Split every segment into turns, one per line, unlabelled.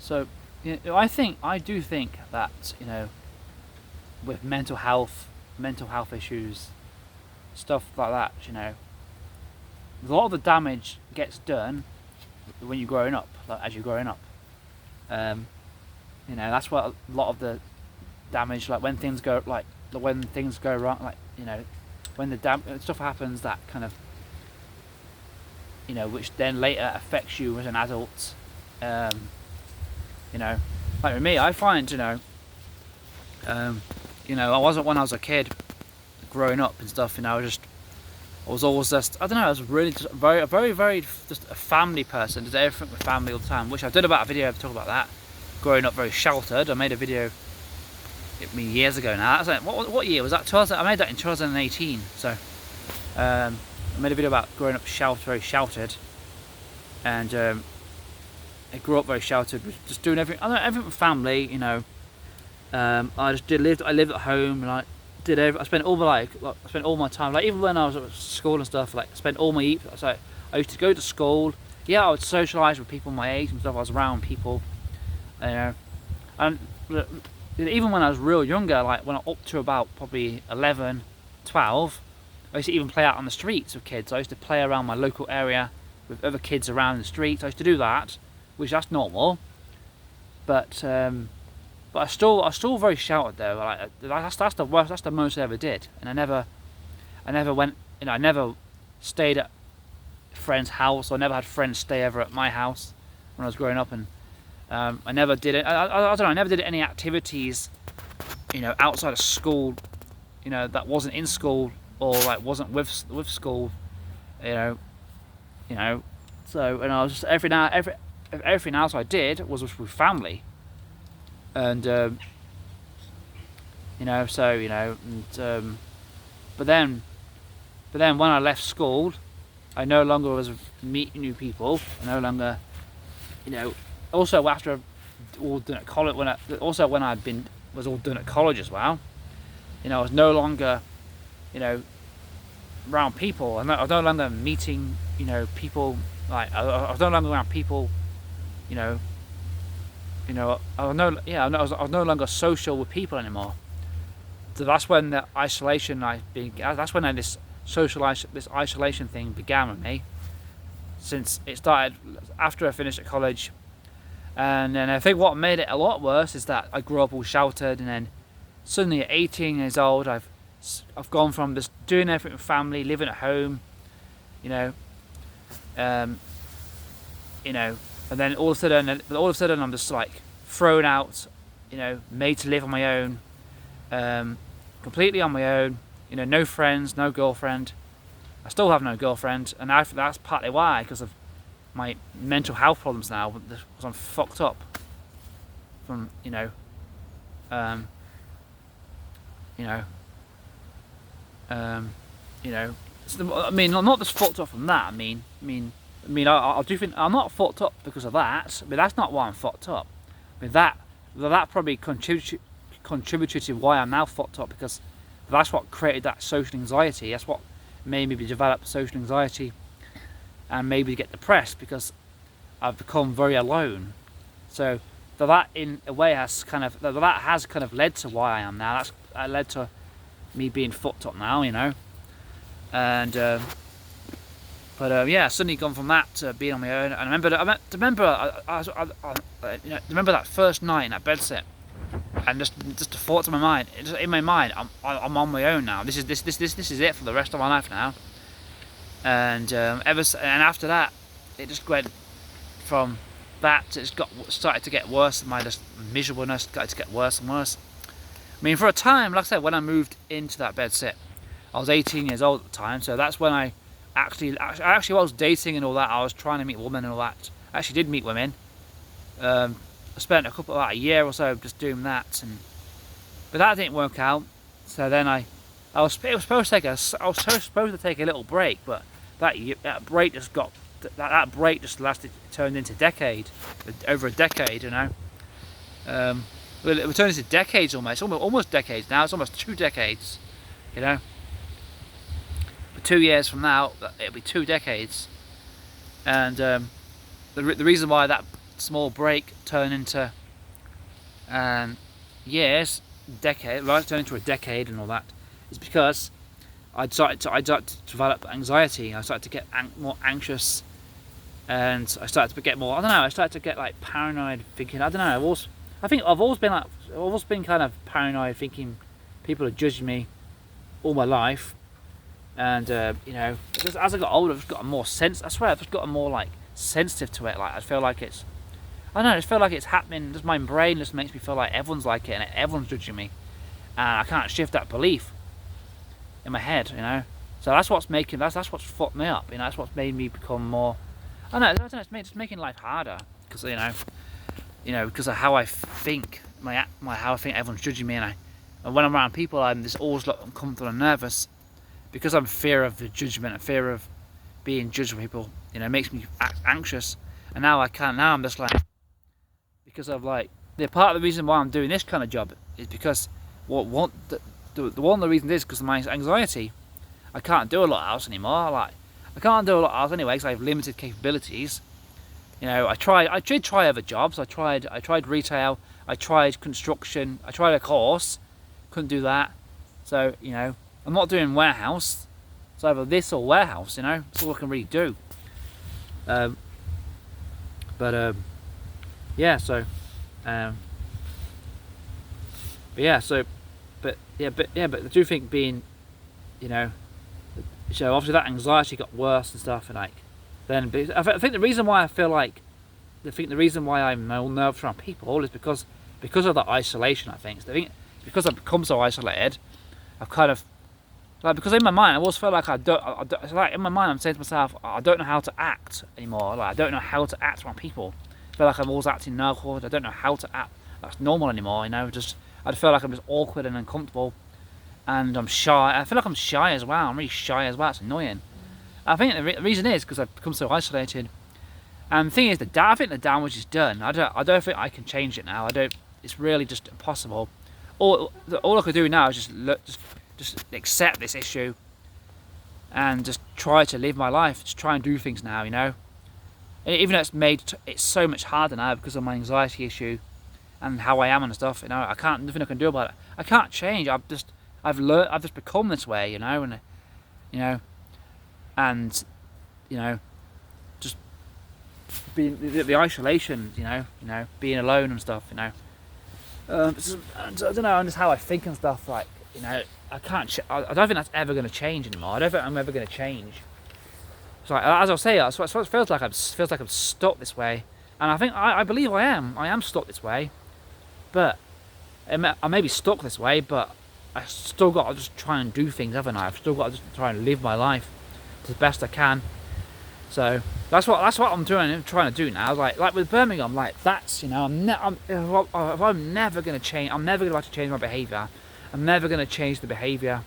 So, I do think that, with mental health issues, stuff like that, a lot of the damage gets done when you're growing up, like as you're growing up. That's what a lot of the damage, like when things go wrong, like when the stuff happens that kind of, which then later affects you as an adult. Like with me, I find, I wasn't, when I was a kid growing up and stuff, I was always just, I don't know, I was really just very just a family person, did everything with family all the time, which I did about a video to talk about that, growing up very sheltered. I made a video years ago now. That's like, what year was that? I made that in 2018. So I made a video about growing up very sheltered, and I grew up very sheltered, just doing everything with family. I lived at home, and I spent all my time, like even when I was at school and stuff, like spent all my so I used to go to school. Yeah, I would socialise with people my age and stuff. I was around people, and even when I was real younger, like when I up to about probably 11, 12, I used to even play out on the streets with kids. I used to play around my local area with other kids around the streets. I used to do that, which that's normal, but I still very sheltered though. Like that's the worst. That's the most I ever did, and I never went. I never stayed at a friend's house, or never had friends stay over at my house when I was growing up, and I never did it. I don't know. I never did any activities, outside of school, that wasn't in school or like wasn't with school, So, and I was just everything else I did was with family. And but then when I left school, I no longer was meeting new people. I no longer, also after all done at college, when I was all done at college as well, I was no longer, around people. I was no longer meeting, people. Like I was no longer around people, I was no longer social with people anymore. So that's when the isolation that's when this isolation thing began with me. Since it started after I finished at college, and then I think what made it a lot worse is that I grew up all sheltered, and then suddenly at 18 years old, I've gone from just doing everything with family, living at home, and then all of a sudden I'm just like thrown out, made to live on my own, completely on my own, no friends, no girlfriend. I still have no girlfriend, and that's partly why, because of my mental health problems now, because I'm fucked up from, I mean, I'm not just fucked up from that. I do think I'm not fucked up because of that, but that's not why I'm fucked up. That probably contributed to why I'm now fucked up, because that's what created that social anxiety. That's what made me develop social anxiety and maybe get depressed, because I've become very alone. So that in a way has kind of led to why I am now. That led to me being fucked up now, and suddenly gone from that to being on my own. And I remember that first night in that bed sit, and just the thoughts in my mind. In my mind, I'm on my own now. This is it for the rest of my life now. And after that, it just went from that. It started to get worse. My just miserableness started to get worse and worse. I mean, for a time, like I said, when I moved into that bed sit, I was 18 years old at the time. So that's when I actually was dating and all that. I was trying to meet women and all that. I actually did meet women. I spent about a year or so just doing that, but that didn't work out. So then I was supposed to take a little break, but that break just turned into over a decade, Well, it turned into decades almost decades now. It's almost 2 decades, But 2 years from now, it'll be 2 decades. And the reason why that small break turn into years, decade, right? Turn into a decade and all that, is because I started to develop anxiety. I started to get more anxious, and I started to get more. I don't know. I started to get like paranoid thinking. I don't know. I've always been kind of paranoid, thinking people are judging me all my life. And you know, just as I got older, I've just got more sense. I swear, I've just gotten more like sensitive to it. Like I feel like it's, I don't know. I just feel like it's happening. Just my brain just makes me feel like everyone's like it and everyone's judging me, and I can't shift that belief in my head. You know, so that's what's making that's what's fucked me up. You know, that's what's made me become more. I don't know. It's making life harder because because of how I think, how I think everyone's judging me, and when I'm around people, I'm just always like uncomfortable and nervous because I'm fear of the judgment and fear of being judged by people. You know, it makes me anxious, and now I'm just like, because of like the part of the reason why I'm doing this kind of job is because one of the reasons is because of my anxiety. I can't do a lot else anymore. Like I can't do a lot else anyway because I have limited capabilities. You know, I did try other jobs. I tried retail. I tried construction. I tried a course. Couldn't do that. So you know, I'm not doing warehouse. It's either this or warehouse. You know, that's all I can really do. Yeah. So, but I do think being, you know, so obviously that anxiety got worse and stuff, and like, then I think the reason why the reason why I'm all nervous around people is because of the isolation. I think because I've become so isolated, I've kind of like, because in my mind I always feel like I don't it's like in my mind I'm saying to myself, I don't know how to act anymore. Like I don't know how to act around people. I feel like I'm always acting awkward. I don't know how to act that's normal anymore. You know, I just feel like I'm just awkward and uncomfortable, and I'm shy. I feel like I'm shy as well. I'm really shy as well. It's annoying. I think the reason is because I've become so isolated. And the thing is, I think the damage is done. I don't think I can change it now. It's really just impossible. All I could do now is just accept this issue and just try to live my life. Just try and do things now, you know. Even though it's made it so much harder now because of my anxiety issue and how I am and stuff. You know, nothing I can do about it. I can't change. I've just become this way, you know, and you know, and you know, just being the isolation, you know, being alone and stuff, you know. I don't know, and just how I think and stuff. Like, you know, I don't think that's ever going to change anymore. I don't think I'm ever going to change. So as I say, it feels like I'm stuck this way, and I think I believe I am. I am stuck this way, but I may be stuck this way, but I still got to just try and do things, haven't I? I've still got to just try and live my life to the best I can. So that's what I'm trying to do now. Like with Birmingham, like that's, you know, I'm never going to change. I'm never going to have to change my behaviour. I'm never going to change the behaviour,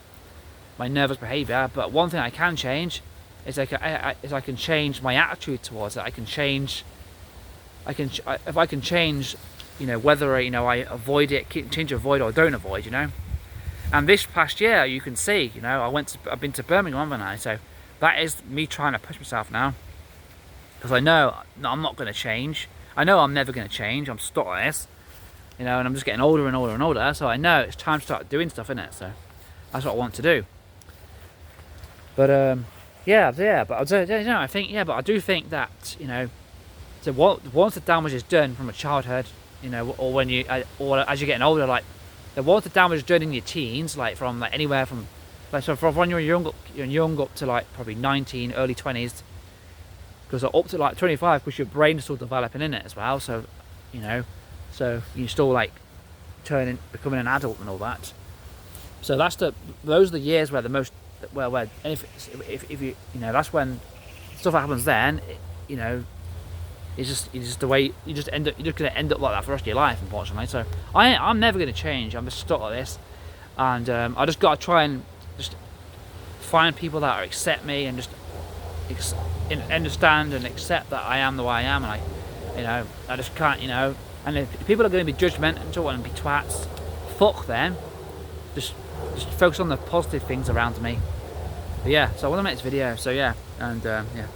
my nervous behaviour. But one thing I can change is I can change my attitude towards it. If I can change, you know, whether, you know, I avoid it, avoid or don't avoid, you know. And this past year, you can see, you know, I've been to Birmingham, haven't I? So that is me trying to push myself now, because I know I'm not going to change. I know I'm never going to change. I'm stuck on this, you know, and I'm just getting older and older and older. So I know it's time to start doing stuff, isn't it? So that's what I want to do. But but I do think that, you know, so once the damage is done from a childhood, you know, or as you're getting older, like once the damage is done in your teens, like from like anywhere from, like, so from when you're young up to like probably 19, early 20s, because up to like 25, because your brain is still developing in it as well. So, you know, so you're still like becoming an adult and all that. So those are the years where if you know, that's when stuff happens. Then, you know, it's just the way you're just gonna end up like that for the rest of your life, unfortunately. So I'm never gonna change. I'm just stuck like this, and I just gotta try and just find people that accept me and just understand and accept that I am the way I am, and I just can't, you know. And if people are going to be judgmental and be twats, fuck them. Just focus on the positive things around me. But yeah, so I want to make this video. So yeah, and yeah.